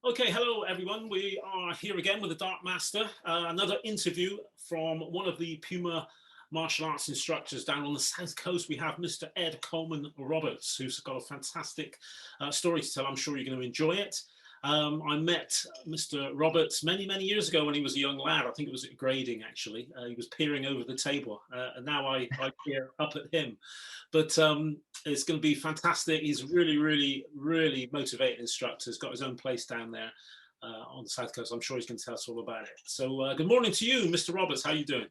Okay, hello everyone. We are here again with the Dark Master. Another interview from one of the Puma martial arts instructors down on the south coast. We have Mr. Ed Colman Roberts, who's got a fantastic story to tell. I'm sure you're going to enjoy it. I met Mr. Roberts many, many years ago when he was a young lad. I think it was at grading, actually. He was peering over the table, and now I peer up at him. But it's going to be fantastic. He's really, really, really motivated instructor. He's got his own place down there on the south coast. I'm sure he's going to tell us all about it. So good morning to you, Mr. Roberts. How are you doing?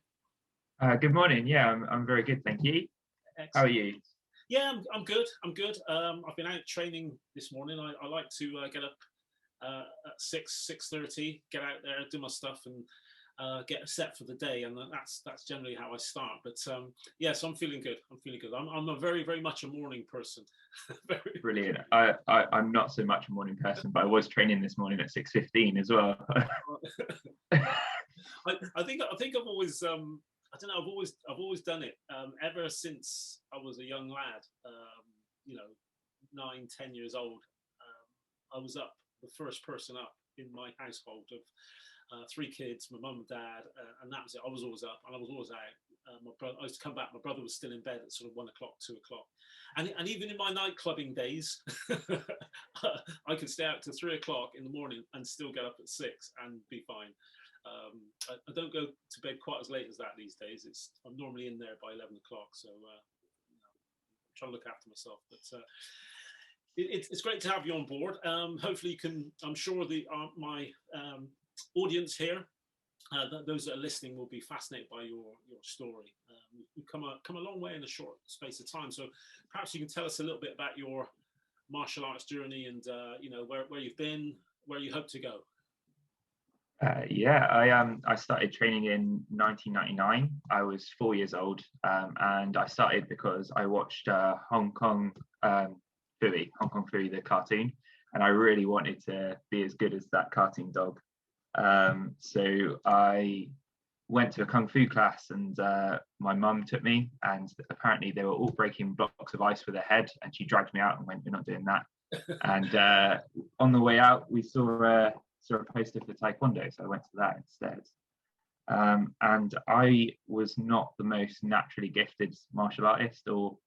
Good morning. Yeah, I'm very good, thank you. Excellent. How are you? Yeah, I'm good. I'm good. I've been out training this morning. I like to get up at 6:30, get out there, do my stuff, and get set for the day. And that's generally how I start. But yeah, so I'm feeling good. I'm a very, very much a morning person. Brilliant. I'm not so much a morning person, but I was training this morning at 6:15 as well. I think I've always I don't know. I've always done it ever since I was a young lad. 9, 10 years old. I was up, the first person up in my household of 3 kids, my mum and dad, and that was it. I was always up and I was always out. I used to come back. My brother was still in bed at sort of 1 o'clock, 2 o'clock, and even in my night clubbing days, I could stay out till 3 o'clock in the morning and still get up at 6 and be fine. I don't go to bed quite as late as that these days. I'm normally in there by 11 o'clock, so I'm trying to look after myself. But it's great to have you on board. Hopefully you can. I'm sure my audience here, those that are listening, will be fascinated by your story. You've come a long way in a short space of time. So perhaps you can tell us a little bit about your martial arts journey and where you've been, where you hope to go. I started training in 1999. I was 4 years old, and I started because I watched Hong Kong Phooey, the cartoon, and I really wanted to be as good as that cartoon dog. So I went to a kung fu class, and my mum took me, and apparently they were all breaking blocks of ice with their head, and she dragged me out and went, "We're not doing that." And on the way out, we saw a poster for Taekwondo, so I went to that instead. And I was not the most naturally gifted martial artist or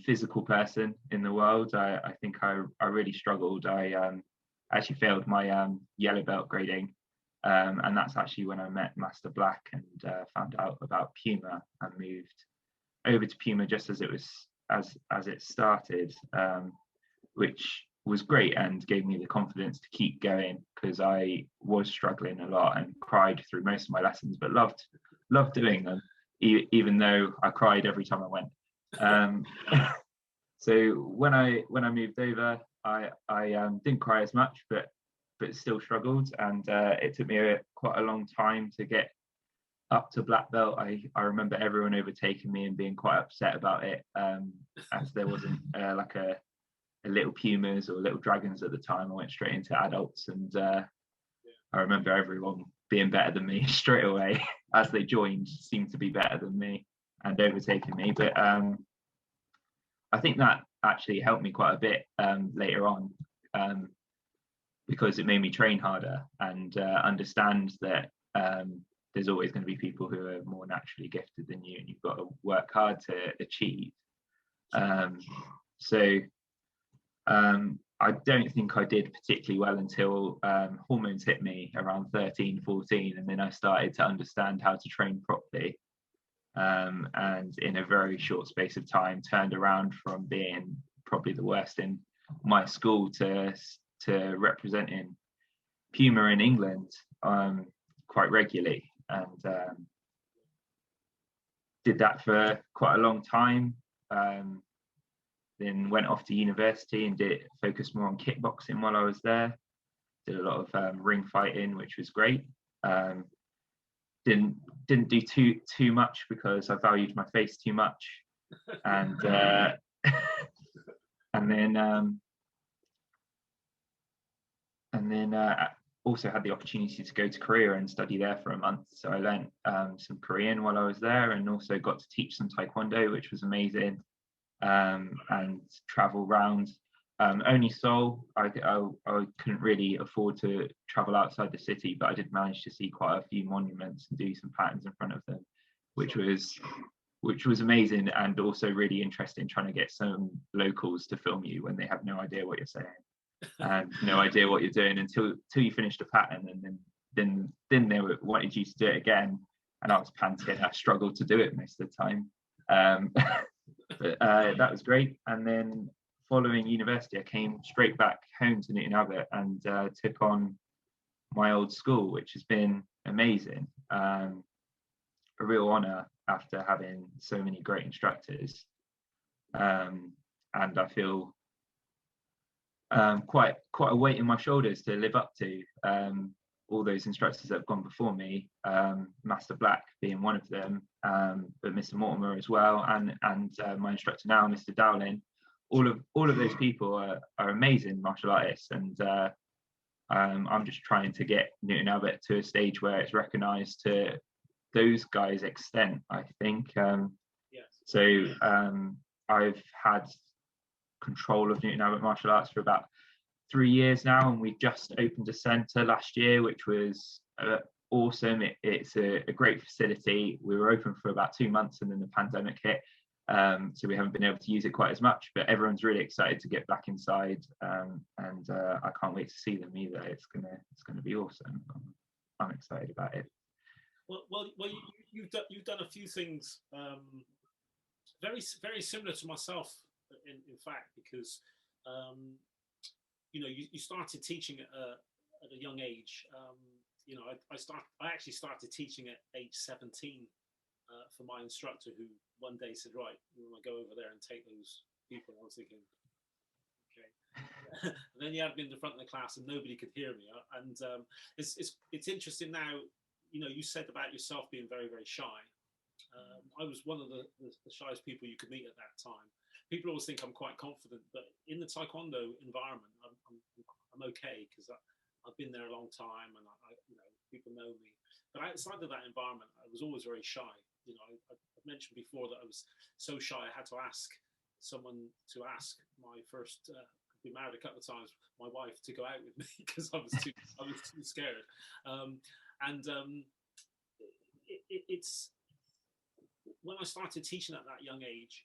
physical person in the world. I think I really struggled. I actually failed my yellow belt grading, and that's actually when I met Master Black and found out about Puma and moved over to Puma just as it started, which was great and gave me the confidence to keep going, because I was struggling a lot and cried through most of my lessons, but loved doing them, even though I cried every time I went. So when I moved over, I didn't cry as much, but still struggled, and it took me quite a long time to get up to black belt. I remember everyone overtaking me and being quite upset about it, as there wasn't like a little Pumas or little Dragons at the time. I went straight into adults, and I remember everyone being better than me straight away as they joined, seemed to be better than me and overtaking me. But I think that actually helped me quite a bit later on, because it made me train harder and understand that there's always going to be people who are more naturally gifted than you, and you've got to work hard to achieve. I don't think I did particularly well until hormones hit me around 13, 14, and then I started to understand how to train properly, and in a very short space of time turned around from being probably the worst in my school to representing Puma in England quite regularly, and did that for quite a long time. Then went off to university and focused more on kickboxing while I was there. Did a lot of ring fighting, which was great. Didn't do too much because I valued my face too much, and then also had the opportunity to go to Korea and study there for a month. So I learned some Korean while I was there, and also got to teach some Taekwondo, which was amazing. And travel around. Only Seoul. I couldn't really afford to travel outside the city, but I did manage to see quite a few monuments and do some patterns in front of them, which was amazing, and also really interesting, trying to get some locals to film you when they have no idea what you're saying and no idea what you're doing until you finished a pattern, and then they wanted you to do it again, and I was panting. I struggled to do it most of the time, but that was great. And then following university, I came straight back home to Newton Abbot and took on my old school, which has been amazing. A real honor after having so many great instructors, and I feel quite a weight in my shoulders to live up to all those instructors that have gone before me, Master Black being one of them, but Mr. Mortimer as well, and my instructor now, Mr. Dowling. All of those people are amazing martial artists, and I'm just trying to get Newton Abbot to a stage where it's recognised to those guys' extent, I think. Yes. So I've had control of Newton Abbot martial arts for about 3 years now, and we just opened a centre last year, which was awesome. It's a great facility. We were open for about 2 months, and then the pandemic hit, so we haven't been able to use it quite as much, but everyone's really excited to get back inside, and I can't wait to see them either. It's gonna be awesome. I'm excited about it. Well, you've done a few things very similar to myself, in fact, because you started teaching at a young age. I actually started teaching at age 17 for my instructor, who one day said, "Right, you want to go over there and take those people?" I was thinking, okay. And then you had me in the front of the class, and nobody could hear me. And it's interesting now. You said about yourself being very, very shy. I was one of the shyest people you could meet at that time. People always think I'm quite confident, but in the Taekwondo environment, I'm okay, because I've been there a long time, and people know me. But outside of that environment, I was always very shy. I've mentioned before that I was so shy I had to ask someone to ask my first. I've been married a couple of times. My wife to go out with me because I was too scared. It's when I started teaching at that young age,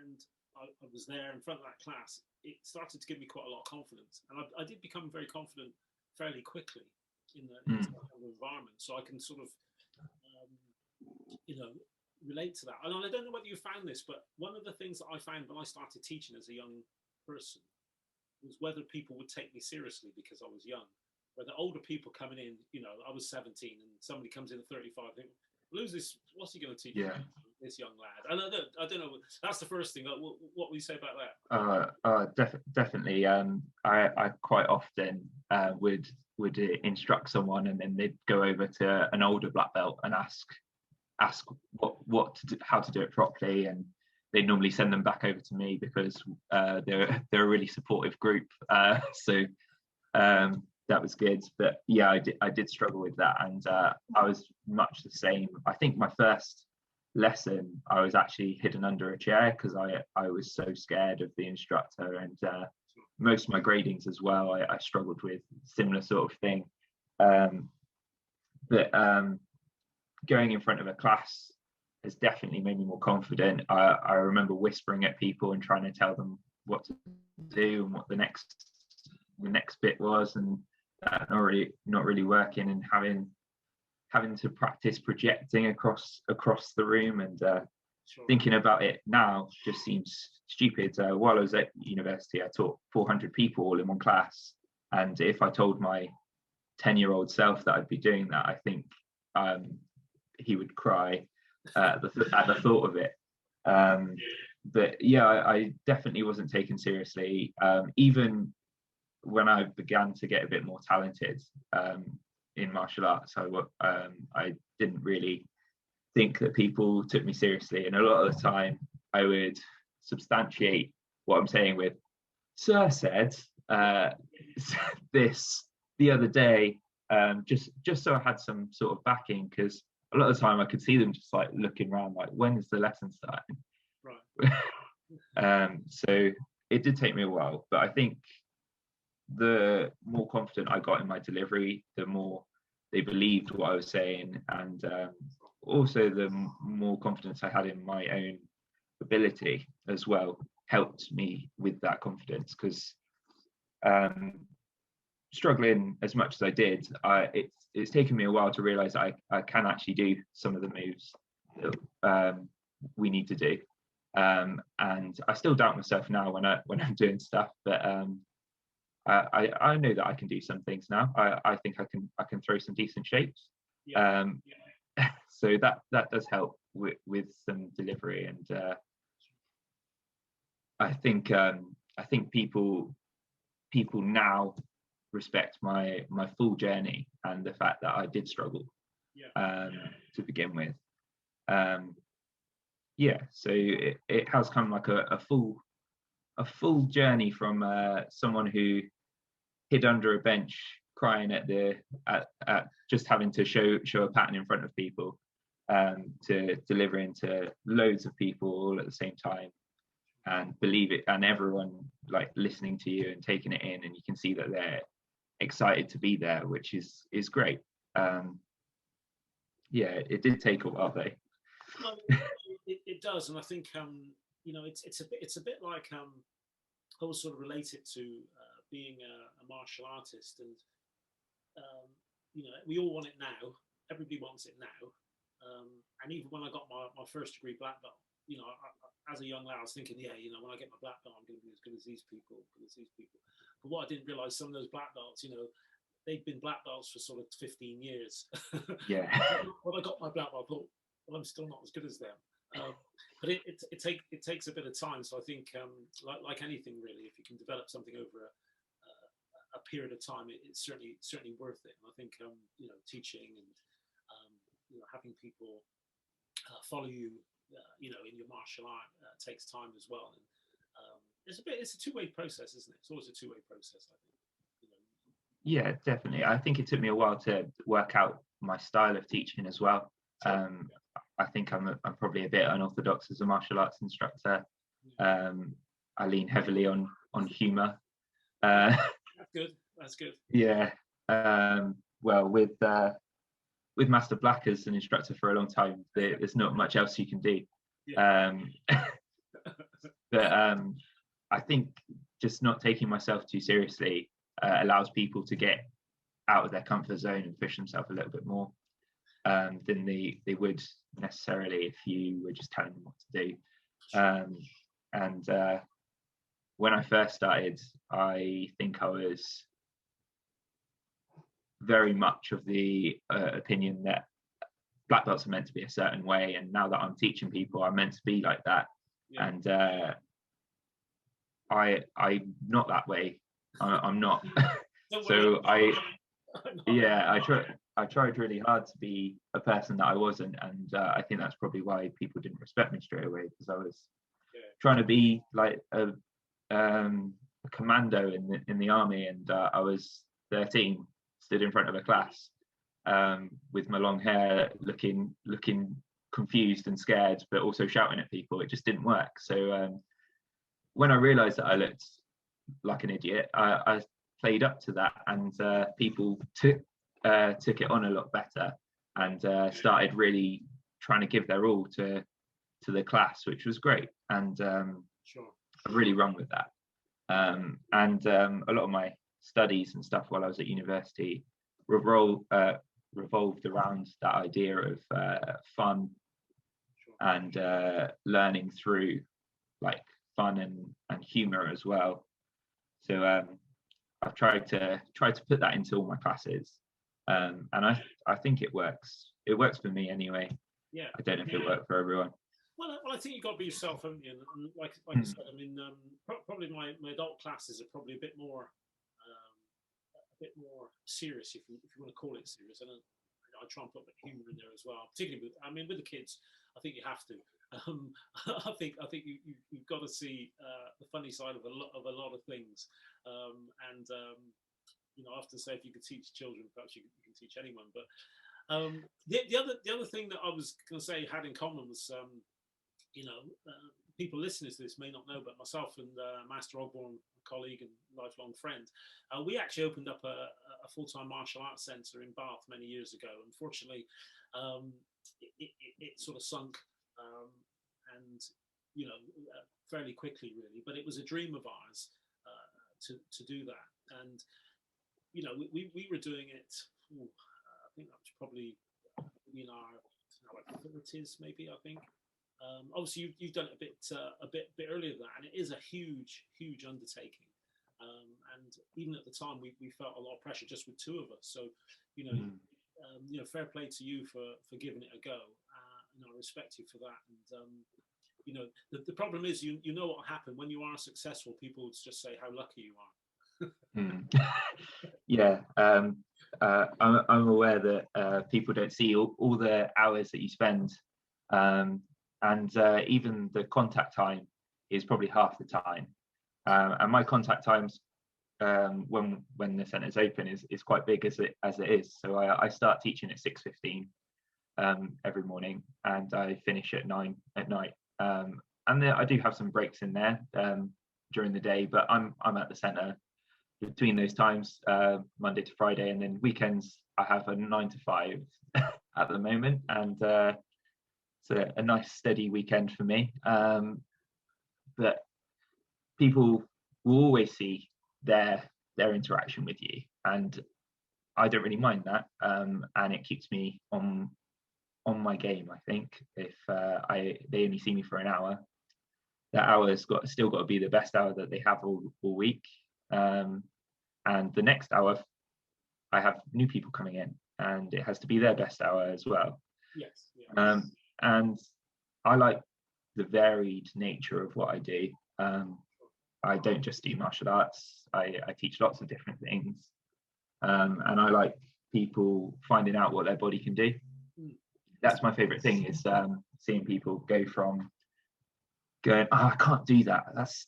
and I was there in front of that class, it started to give me quite a lot of confidence, and I did become very confident fairly quickly in the environment. So I can sort of relate to that. And I don't know whether you found this, but one of the things that I found when I started teaching as a young person was whether people would take me seriously because I was young. Whether older people coming in, I was 17 and somebody comes in at 35, think, lose this, what's he going to teach this young lad? And I don't know, that's the first thing. What would you say about that? Definitely. I quite often would instruct someone, and then they'd go over to an older black belt and ask what to do, how to do it properly, and they'd normally send them back over to me because they're a really supportive group. So that was good. But yeah, I did struggle with that, and I was much the same. I think my first lesson I was actually hidden under a chair because I was so scared of the instructor, and most of my gradings as well, I struggled with similar sort of thing. But going in front of a class has definitely made me more confident. I remember whispering at people and trying to tell them what to do and what the next bit was, and not really working, and having to practice projecting across the room, and thinking about it now just seems stupid. While I was at university, I taught 400 people all in one class, and if I told my 10-year-old self that I'd be doing that, I think he would cry at the thought of it. But yeah, I definitely wasn't taken seriously. Even when I began to get a bit more talented in martial arts, I didn't really think that people took me seriously, and a lot of the time I would substantiate what I'm saying with, "Sir said this the other day," just so I had some sort of backing, because a lot of the time I could see them just like looking around like, when is the lesson starting? Right. So it did take me a while, but I think the more confident I got in my delivery, the more they believed what I was saying, and also the more confidence I had in my own ability as well helped me with that confidence. Because struggling as much as I did, it's taken me a while to realize I can actually do some of the moves that we need to do, and I still doubt myself now when I'm doing stuff, but I know that I can do some things now. I think I can throw some decent shapes. Yeah. So that does help with some delivery, and I think people now respect my full journey and the fact that I did struggle to begin with. So it has come like a full journey from someone who hid under a bench crying at just having to show a pattern in front of people, to delivering to loads of people all at the same time and believe it, and everyone like listening to you and taking it in, and you can see that they're excited to be there, which is great. It did take a while though. Well, it does, and I think it's a bit like I was sort of related to being a martial artist, and we all want it now. Everybody wants it now, and even when I got my first degree black belt, as a young lad, I was thinking, when I get my black belt, I'm going to be as good as these people, But what I didn't realize, some of those black belts, they've been black belts for sort of 15 years. Yeah. When I got my black belt, I thought, well, I'm still not as good as them. But it takes a bit of time. So I think, like anything really, if you can develop something over a period of time, it's certainly worth it. And I think teaching and having people follow you, in your martial art takes time as well. And it's a two-way process, isn't it? It's always a two-way process, I think. Yeah, definitely. I think it took me a while to work out my style of teaching as well. I think I'm probably a bit unorthodox as a martial arts instructor. I lean heavily on humour. That's good. Yeah. Well, with Master Black as an instructor for a long time, there's not much else you can do. Yeah. But I think just not taking myself too seriously allows people to get out of their comfort zone and push themselves a little bit more than they would necessarily if you were just telling them what to do. And when I first started, I think I was very much of the opinion that black belts are meant to be a certain way, and now that I'm teaching people, I'm meant to be like that. Yeah. And I'm not that way. I'm not. So I tried really hard to be a person that I wasn't, and I think that's probably why people didn't respect me straight away, because I was trying to be like a commando in the army, and I was 13, stood in front of a class with my long hair, looking confused and scared, but also shouting at people. It just didn't work. So when I realised that I looked like an idiot, I played up to that, and people took it on a lot better, and started really trying to give their all to the class, which was great. And I've really run with that. And a lot of my studies and stuff while I was at university revolved around that idea of fun and learning through like fun and humor as well. So I've tried to put that into all my classes, and I think it works. It works for me anyway. Yeah. I don't know if it worked for everyone. Well, I think you've got to be yourself, haven't you? And like you said, I mean, probably my adult classes are probably a bit more serious, if you want to call it serious. I try and put a bit of humour in there as well, particularly with the kids. I think you have to. I think you've got to see the funny side of a lot of things. I often say, if you could teach children, perhaps you can teach anyone. But the other thing that I was going to say had in common was, people listening to this may not know, but myself and Master Ogborn, colleague and lifelong friend, we actually opened up a full-time martial arts centre in Bath many years ago. Unfortunately, it sort of sunk, and fairly quickly, really. But it was a dream of ours to do that, and we were doing it. I think that was probably in our like 30s, maybe. I think. Obviously, you've done it a bit earlier than that, and it is a huge undertaking. And even at the time, we felt a lot of pressure just with two of us. So, fair play to you for giving it a go. I respect you for that. And the problem is, you know what will happen when you are successful. People would just say how lucky you are. Yeah, I'm aware that people don't see all the hours that you spend. And even the contact time is probably half the time. And my contact times when the centre's open is quite big as it is. So I start teaching at 6:15 every morning, and I finish at 9 at night. And then I do have some breaks in there during the day, but I'm at the centre between those times, Monday to Friday, and then weekends I have a 9 to 5 at the moment, and it's a nice steady weekend for me. But people will always see their interaction with you, and I don't really mind that, and it keeps me on my game. I think if they only see me for an hour, that hour's still got to be the best hour that they have all week, and the next hour I have new people coming in, and it has to be their best hour as well. Yes. Yeah. And I like the varied nature of what I do. I don't just do martial arts. I teach lots of different things, and I like people finding out what their body can do. That's my favorite thing, is seeing people go from going, I can't do that. That's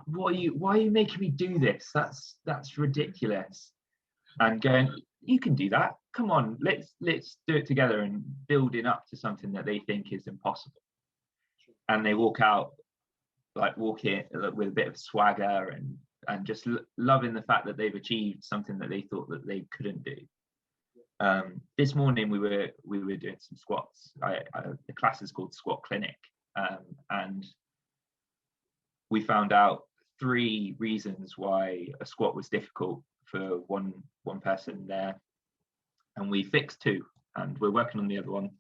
why are you making me do this? That's ridiculous. And going, you can do that. Come on, let's do it together, and building up to something that they think is impossible. And they walk out walking with a bit of swagger and just loving the fact that they've achieved something that they thought that they couldn't do. This morning we were doing some squats. The class is called Squat Clinic, and we found out 3 reasons why a squat was difficult for one person there, and we fixed 2, and we're working on the other one.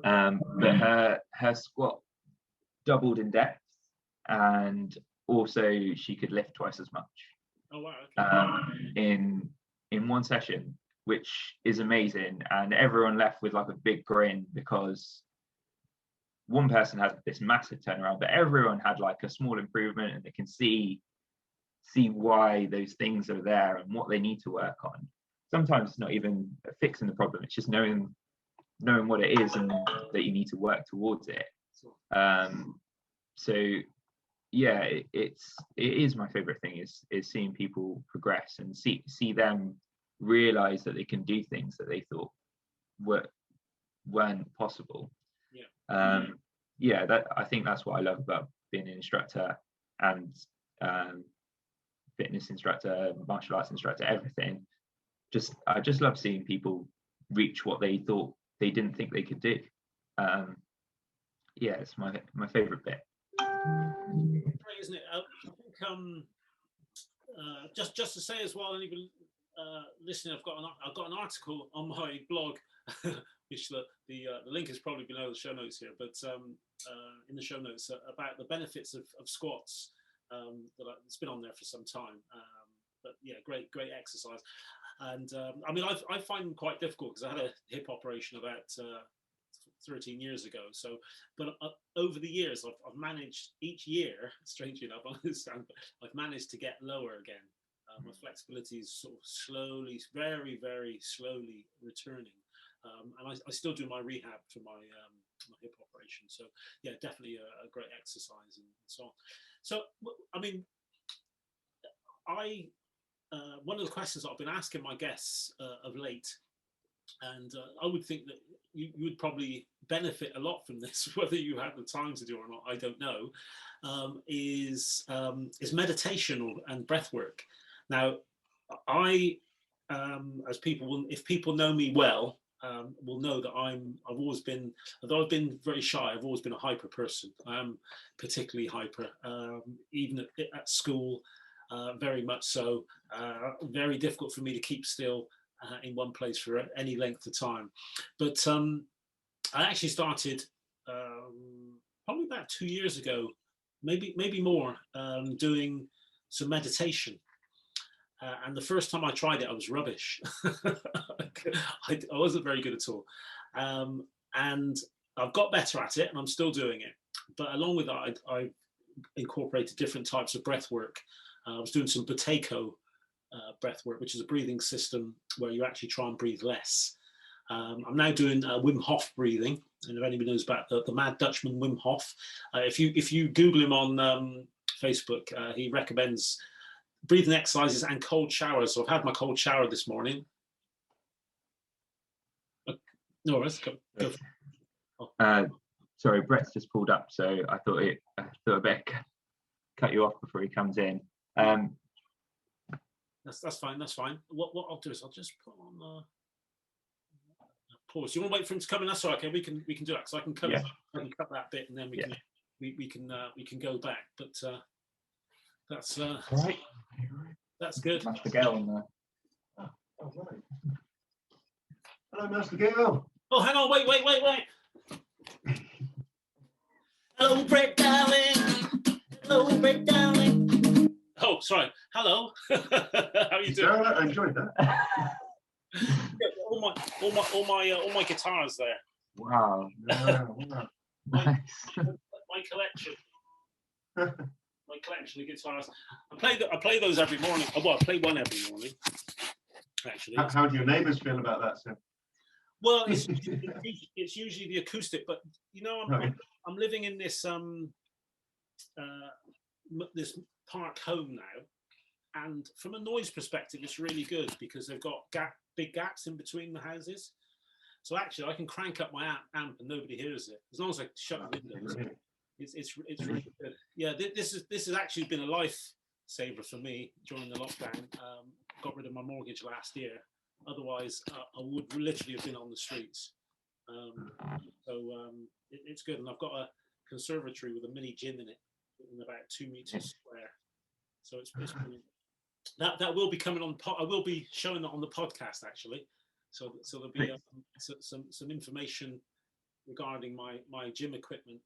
But her squat doubled in depth, and also she could lift twice as much. Oh wow! Okay. In one session, which is amazing, and everyone left with like a big grin, because one person had this massive turnaround, but everyone had like a small improvement, and they can see why those things are there and what they need to work on. Sometimes it's not even fixing the problem, it's just knowing what it is and that you need to work towards it. So yeah, it is my favorite thing, is seeing people progress and see them realize that they can do things that they thought weren't possible. That I think that's what I love about being an instructor and fitness instructor, martial arts instructor, everything. I just love seeing people reach what they thought they didn't think they could do. It's my favorite bit. Great, isn't it? I think just to say as well, anybody listening, I've got an article on my blog, which the link is probably below the show notes here, but in the show notes about the benefits of squats. It's been on there for some time, but yeah, great exercise. And I mean, I find them quite difficult, because I had a hip operation about 13 years ago. So, but over the years, I've managed each year, strangely enough, I've managed to get lower again. My flexibility is sort of slowly, very, very slowly returning. And I still do my rehab for my hip operation. So yeah, definitely a great exercise and so on. So, I mean, one of the questions that I've been asking my guests of late and I would think that you would probably benefit a lot from this, whether you have the time to do it or not, I don't know. Is meditation and breath work. Now, I, as people will, if people know me well, will know that I've always been, although I've been very shy, I've always been a hyper person. I'm particularly hyper, even at school, very much so. Very difficult for me to keep still in one place for any length of time. But I actually started probably about 2 years ago, maybe more, doing some meditation. And the first time I tried it, I was rubbish. I wasn't very good at all. And I've got better at it, and I'm still doing it. But along with that, I incorporated different types of breath work. I was doing some Buteyko breath work, which is a breathing system where you actually try and breathe less. I'm now doing Wim Hof breathing, and if anybody knows about the Mad Dutchman Wim Hof, if you Google him on Facebook, he recommends breathing exercises and cold showers. So I've had my cold shower this morning. No, let's go. Sorry, Brett's just pulled up, so I thought I better cut you off before he comes in. That's fine. That's fine. What I'll do is I'll just put on pause. You want to wait for him to come in? That's all right. Okay, we can do that. So I can cut that bit, and then we can go back. But that's all right. That's good. Master Gail on there. Oh, right. Hello, Master Gail. Oh, hang on. Wait. Hello, Brett darling. Hello, Brett darling. Oh, sorry. Hello. How are you doing? I enjoyed that. all my guitars there. Wow. Wow. Nice. My collection. My collection of guitars. I play those every morning. Well, I play one every morning. Actually. How do your neighbours feel about that, sir? Well, it's usually the acoustic, but you know, I'm living in this this park home now, and from a noise perspective, it's really good because they've got big gaps in between the houses. So actually, I can crank up my amp and nobody hears it as long as I shut the windows. It's really good. Yeah, this has actually been a lifesaver for me during the lockdown. Got rid of my mortgage last year. Otherwise, I would literally have been on the streets. It's good, and I've got a conservatory with a mini gym in it, in about 2 meters square. So it's brilliant. That will be coming on. I will be showing that on the podcast actually. So there'll be some information regarding my gym equipment.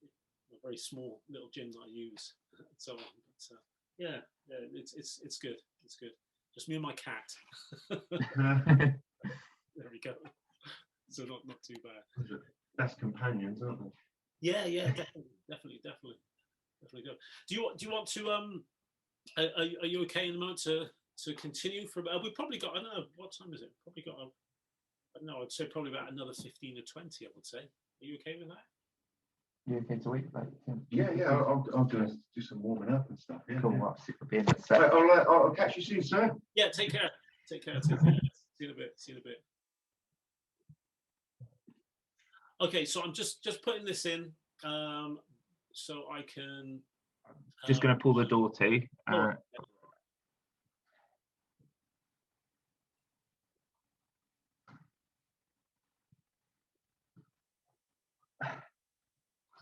A very small little gym that I use. So yeah, it's good. It's good. Just me and my cat. There we go. So not too bad. Best companions, aren't they? Yeah, definitely go. Do you want to are you okay in the moment to continue from? We've probably got, I don't know, what time is it? Probably got I don't know, I'd say probably about another 15 or 20, I would say. Are you okay with that? You okay to wait for that? Yeah. I'll do some warming up and stuff. Yeah. Cool. Yeah. Well, super being the set. I'll catch you soon, sir. Yeah, take care. See you in a bit. Okay, so I'm just putting this in so I can Just going to pull the door to.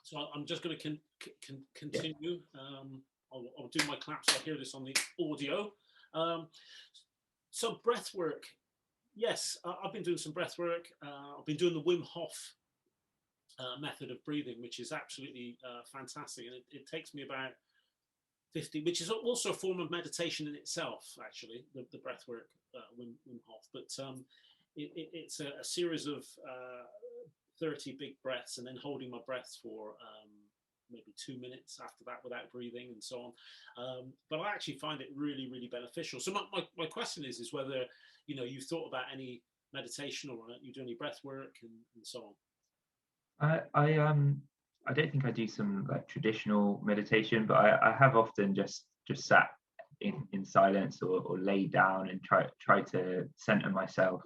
So I'm just going to continue. I'll do my claps. I'll hear this on the audio. So breath work. Yes, I've been doing some breath work. I've been doing the Wim Hof method of breathing, which is absolutely fantastic. And it takes me about 50, which is also a form of meditation in itself, actually, the breath work, Wim Hof. But it's a series of 30 big breaths and then holding my breath for maybe 2 minutes after that without breathing and so on. But I actually find it really, really beneficial. So my question is whether, you've thought about any meditation or you do any breath work and so on. I don't think I do some like traditional meditation, but I have often just sat in silence or laid down and try to center myself.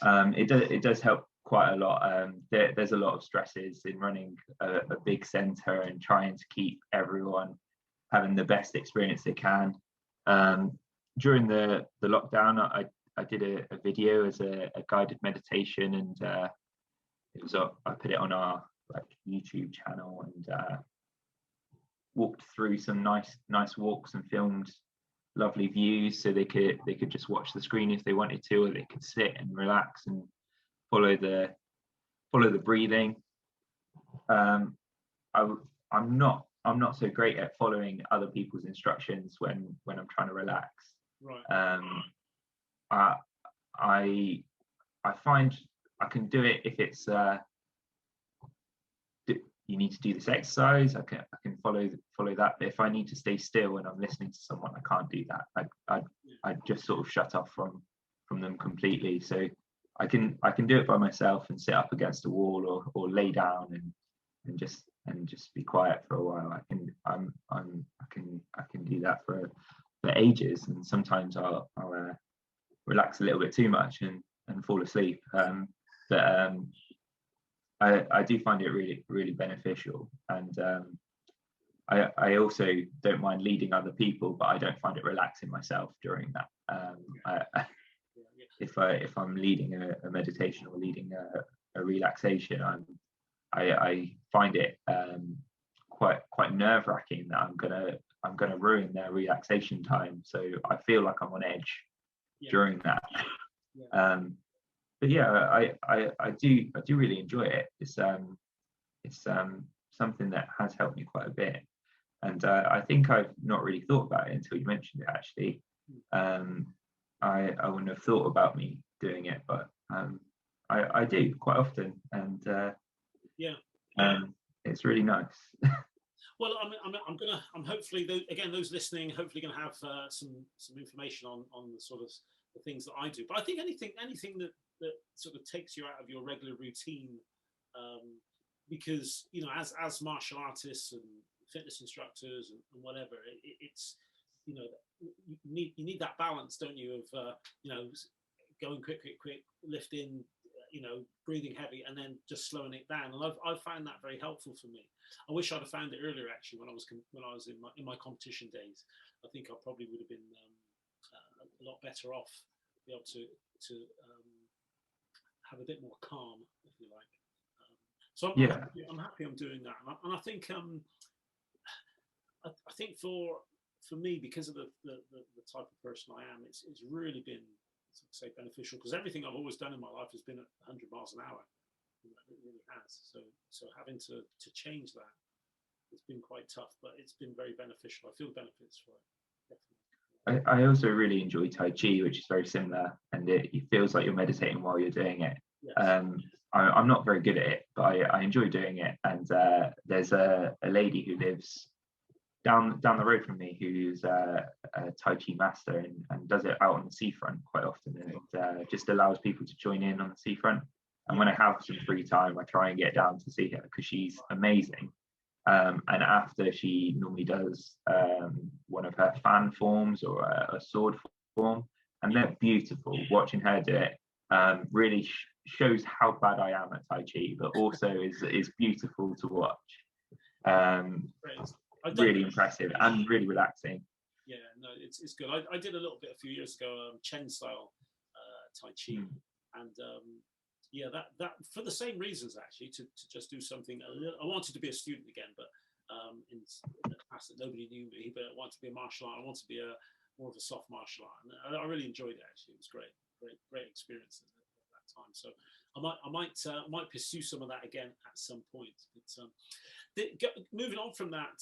It does help quite a lot. There's a lot of stresses in running a big centre and trying to keep everyone having the best experience they can. During the lockdown, I did a video as a guided meditation, and it was I put it on our YouTube channel, and walked through some nice walks and filmed lovely views, so they could just watch the screen if they wanted to, or they could sit and relax and follow the breathing. I'm not so great at following other people's instructions when I'm trying to relax. Right. I find I can do it if it's you need to do this exercise. I can follow that. But if I need to stay still and I'm listening to someone, I can't do that. I just sort of shut off from them completely. So I can do it by myself and sit up against a wall or lay down and just be quiet for a while. I can do that for ages, and sometimes I'll relax a little bit too much and fall asleep. But I do find it really beneficial, and I also don't mind leading other people, but I don't find it relaxing myself during that. If I'm leading a meditation or leading a relaxation, I find it quite nerve-wracking that I'm gonna ruin their relaxation time. So I feel like I'm on edge during that. But yeah, I do really enjoy it. It's something that has helped me quite a bit, and I think I've not really thought about it until you mentioned it. Actually, I wouldn't have thought about me doing it, but I do quite often, and it's really nice. Well, I'm hopefully those listening hopefully going to have some information on the sort of the things that I do. But I think anything that sort of takes you out of your regular routine, because as martial artists and fitness instructors and whatever, it's you need that balance, don't you, of going quick, lifting, breathing heavy, and then just slowing it down. And I've found that very helpful for me. I wish I'd have found it earlier, actually, when I was in my competition days. I think I probably would have been a lot better off, be able to have a bit more calm, if you like. So I'm happy I'm doing that, and I think I think for me, because of the type of person I am, it's really been, say, beneficial, because everything I've always done in my life has been at 100 miles an hour. It really has. So having to change that, it's been quite tough, but it's been very beneficial. I feel benefits for it, definitely. I also really enjoy Tai Chi, which is very similar, and it feels like you're meditating while you're doing it. Yes. I'm not very good at it, but I enjoy doing it. And there's a lady who lives down the road from me who's a Tai Chi master and does it out on the seafront quite often, and it just allows people to join in on the seafront. And when I have some free time, I try and get down to see her, because she's amazing. And after, she normally does one of her fan forms or a sword form, and they're beautiful. Watching her do it really shows how bad I am at Tai Chi, but also is beautiful to watch. Really impressive and really relaxing. Yeah, no, it's good. I did a little bit a few years ago, Chen style Tai Chi, and that for the same reasons, actually, to just do something a little. I wanted to be a student again, but in the past that nobody knew me, but I wanted to be a martial art. I wanted to be more of a soft martial art, and I really enjoyed it. Actually, it was great experience at that time. So I might pursue some of that again at some point. But moving on from that,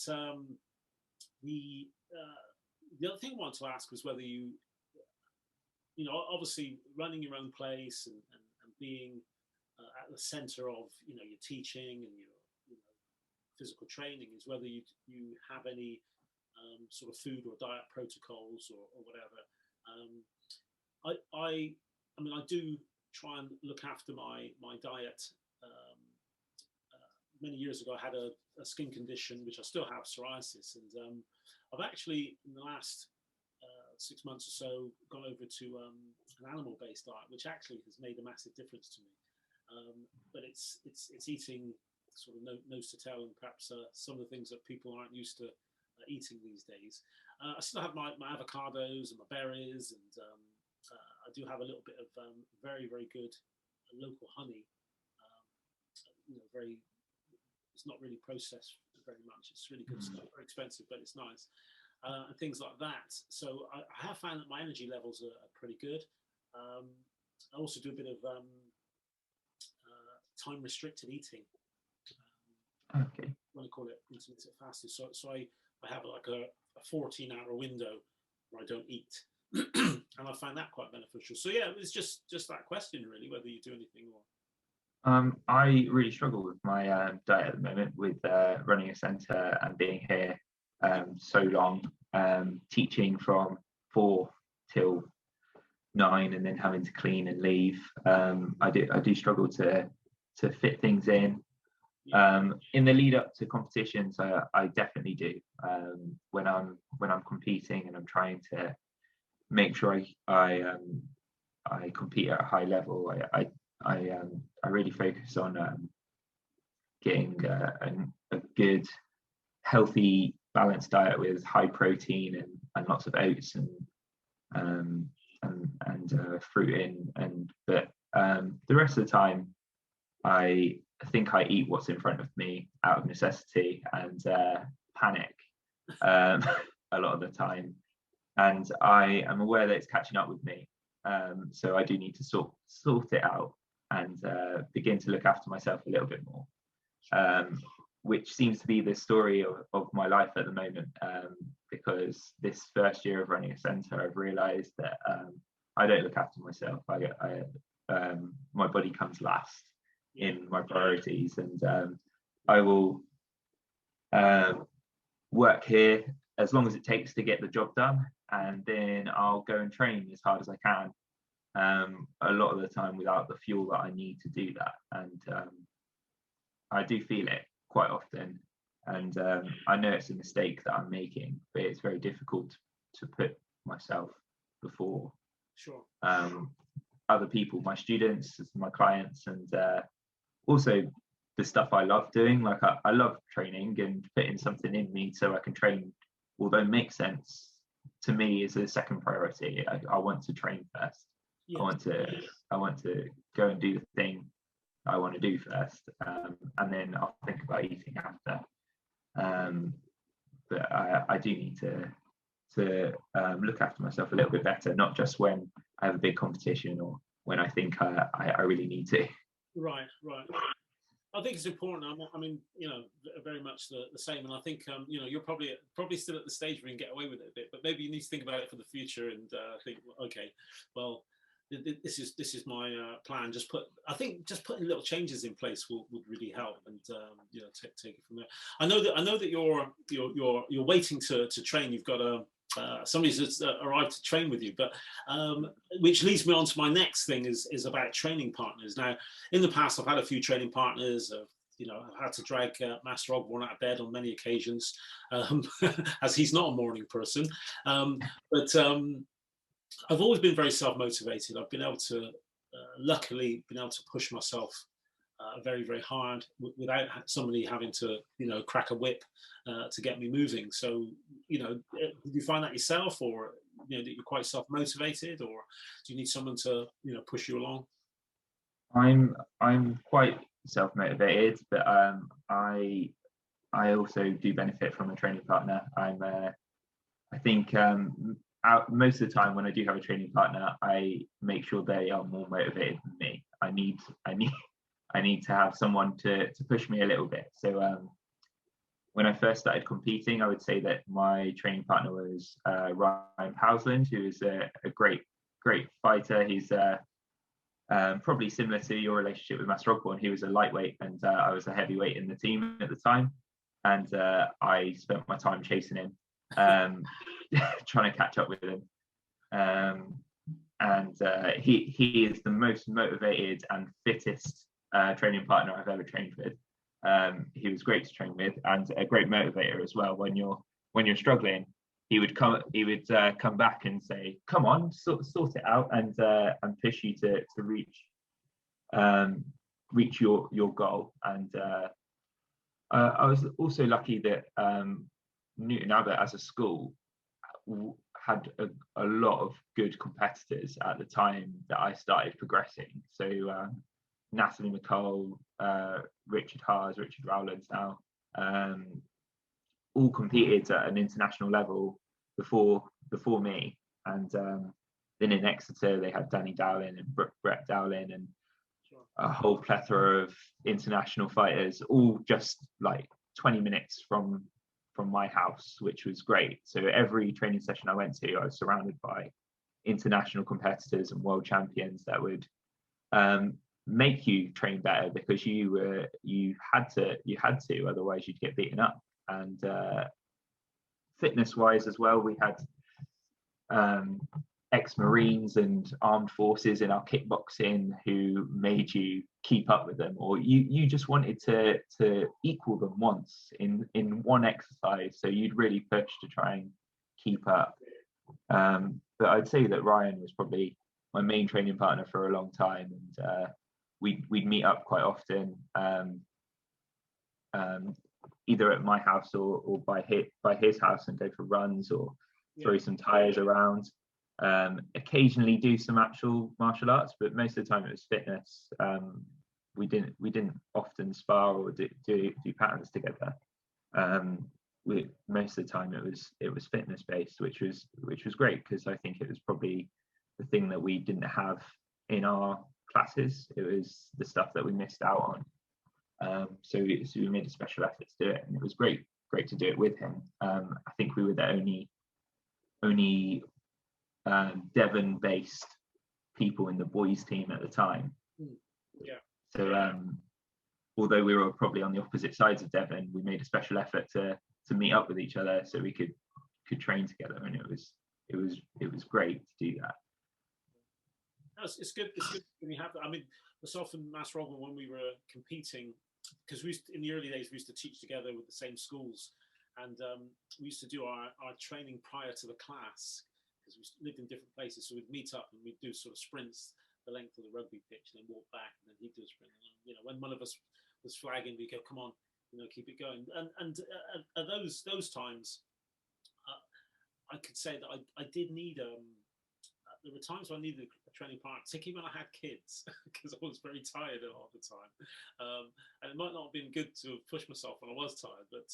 the other thing I wanted to ask was whether you obviously running your own place and being at the center of your teaching and your physical training, is whether you have any sort of food or diet protocols or whatever. I do try and look after my diet. Many years ago, I had a skin condition, which I still have, psoriasis, and I've actually, in the last 6 months or so, gone over to an animal-based diet, which actually has made a massive difference to me. But it's eating sort of nose to tail, and perhaps some of the things that people aren't used to eating these days. I still have my avocados and my berries, and I do have a little bit of very, very good local honey. Very, it's not really processed very much. It's really good stuff, very expensive, but it's nice. And things like that. So I have found that my energy levels are pretty good. I also do a bit of time restricted eating. Okay. When I call it intermittent fasting. So I have like a 14-hour window where I don't eat. And I find that quite beneficial. So yeah, it's just that question really, whether you do anything or. I really struggle with my diet at the moment, with running a centre and being here so long, teaching from 4 till 9, and then having to clean and leave. I do struggle to fit things in. In the lead up to competitions, I definitely do. When I'm competing and I'm trying to make sure I compete at a high level, I really focus on getting a good, healthy, balanced diet with high protein and lots of oats and fruit in. But the rest of the time, I think I eat what's in front of me out of necessity and panic a lot of the time. And I am aware that it's catching up with me. So I do need to sort it out and begin to look after myself a little bit more, which seems to be the story of my life at the moment, because this first year of running a centre, I've realised that I don't look after myself. My body comes last in my priorities, and I will work here as long as it takes to get the job done, and then I'll go and train as hard as I can, a lot of the time without the fuel that I need to do that. And I do feel it quite often, and I know it's a mistake that I'm making, but it's very difficult to put myself before other people, my students, my clients, and also the stuff I love doing. Like I love training, and putting something in me so I can train, although makes sense to me, is a second priority. I want to train first. Yeah. I want to go and do the thing I want to do first, and then I'll think about eating after. But I do need to look after myself a little bit better, not just when I have a big competition or when I think I really need to. Right. I think it's important. I mean, very much the same. And I think, you're probably still at the stage where you can get away with it a bit, but maybe you need to think about it for the future and think, okay, well, this is my plan. I think just putting little changes in place would really help, and take it from there. I know that you're waiting to train. You've got somebody's just arrived to train with you, but which leads me on to my next thing is about training partners. Now, in the past, I've had a few training partners. I've had to drag Master Ogborn out of bed on many occasions, as he's not a morning person. But I've always been very self-motivated. I've been able to, luckily, push myself very, very hard without somebody having to, crack a whip to get me moving. So, do you find that yourself, or that you're quite self-motivated, or do you need someone to, push you along? I'm quite self-motivated, but I also do benefit from a training partner. I think most of the time when I do have a training partner, I make sure they are more motivated than me. I need to have someone to push me a little bit. So when I first started competing, I would say that my training partner was Ryan Houseland, who is a great fighter. He's probably similar to your relationship with Master Ogborn. He was a lightweight, and I was a heavyweight in the team at the time. And I spent my time chasing him, trying to catch up with him. And he is the most motivated and fittest training partner I've ever trained with. He was great to train with, and a great motivator as well. When you're struggling, he would come back and say, "Come on, sort it out," and push you to reach your goal. And I was also lucky that Newton Abbot as a school had a lot of good competitors at the time that I started progressing. So Natalie McCall, Richard Haas, Richard Rowlands now, all competed at an international level before me. And then in Exeter they had Danny Dowling and Brett Dowling and a whole plethora of international fighters, all just like 20 minutes from my house, which was great. So every training session I went to, I was surrounded by international competitors and world champions that would make you train better, because you had to, otherwise you'd get beaten up. And fitness wise as well, we had ex-Marines and armed forces in our kickboxing who made you keep up with them, or you just wanted to equal them once in one exercise, so you'd really push to try and keep up. But I'd say that Ryan was probably my main training partner for a long time, and we'd meet up quite often, either at my house or by his house, and go for runs or throw some tires around. Occasionally do some actual martial arts, but most of the time it was fitness. We didn't often spar or do patterns together. Most of the time it was fitness based, which was great, because I think it was probably the thing that we didn't have in our classes. It was the stuff that we missed out on. So we made a special effort to do it, and it was great to do it with him. I think we were the only Devon-based people in the boys team at the time. Yeah. So although we were probably on the opposite sides of Devon, we made a special effort to meet up with each other so we could train together, and it was great to do that. It's good when you have that. I mean, myself and Master Ogden, when we were competing, because in the early days we used to teach together with the same schools, and we used to do our training prior to the class, because we lived in different places. So we'd meet up and we'd do sort of sprints the length of the rugby pitch, and then walk back, and then he'd do a sprint. And, when one of us was flagging, we'd go, "Come on, keep it going." And at those times, I could say that I did need there were times when I needed a training partner, particularly when I had kids, because I was very tired a lot of the time. And it might not have been good to have pushed myself when I was tired, but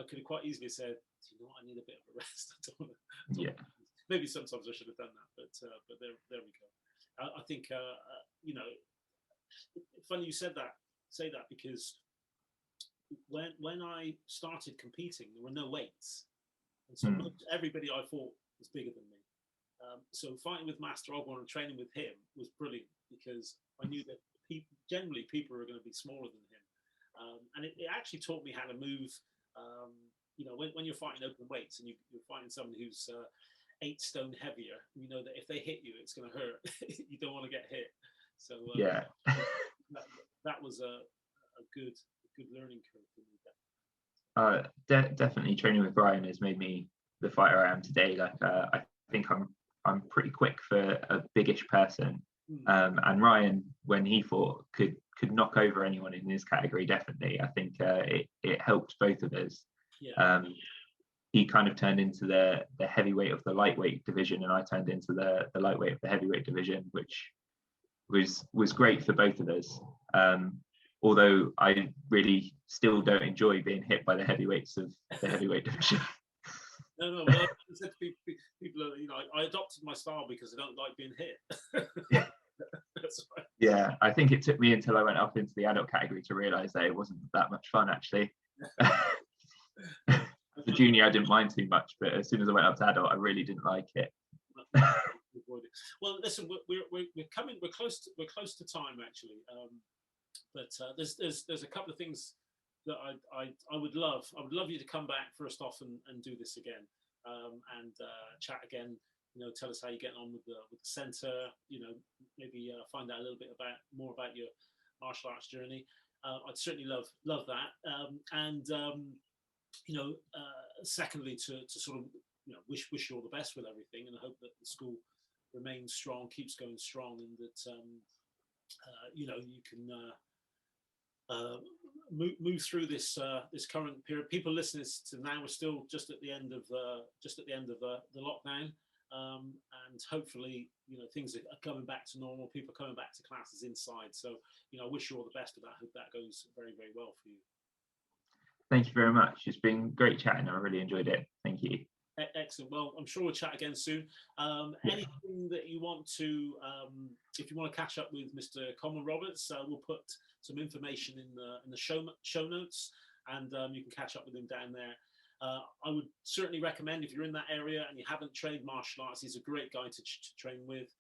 I could have quite easily said, "You know what, I need a bit of a rest." Maybe sometimes I should have done that, but there we go. I think funny you say that, because when I started competing, there were no weights, and so everybody I fought was bigger than me. So fighting with Master Ogborn and training with him was brilliant, because I knew that generally people are going to be smaller than him, and it actually taught me how to move. When you're fighting open weights and you're fighting someone who's 8 stone heavier, you know that if they hit you, it's going to hurt. You don't want to get hit. So that was a good learning curve for me. Definitely training with Brian has made me the fighter I am today. Like I think I'm pretty quick for a biggish person, and Ryan, when he fought, could knock over anyone in his category. Definitely, I think it helped both of us. He kind of turned into the heavyweight of the lightweight division, and I turned into the lightweight of the heavyweight division, which was great for both of us. Although I really still don't enjoy being hit by the heavyweights of the heavyweight division. No. Well, I said to people, I adopted my style because I don't like being hit. Yeah. That's right. Yeah, I think it took me until I went up into the adult category to realise that it wasn't that much fun, actually. As a junior, I didn't mind too much, but as soon as I went up to adult, I really didn't like it. Well, listen, we're close to time, actually. But there's a couple of things that I would love you to come back first off and do this again, and chat again. Tell us how you're getting on with the centre. Maybe find out a little bit more about your martial arts journey. I'd certainly love that. Secondly, to sort of wish you all the best with everything, and I hope that the school remains strong, keeps going strong, and that you can move through this current period. People listening to now are still just at the end of the lockdown, and hopefully things are coming back to normal. People are coming back to classes inside. So I wish you all the best of that. I hope that goes very, very well for you. Thank you very much. It's been great chatting. I really enjoyed it. Thank you. Excellent. Well, I'm sure we'll chat again soon. Anything that you want to, if you want to catch up with Mr. Colman Roberts, we'll put some information in the show notes, and you can catch up with him down there. I would certainly recommend, if you're in that area and you haven't trained martial arts, he's a great guy to train with.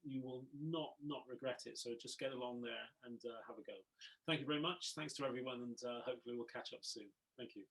You will not regret it. So just get along there and have a go. Thank you very much. Thanks to everyone, and hopefully we'll catch up soon. Thank you.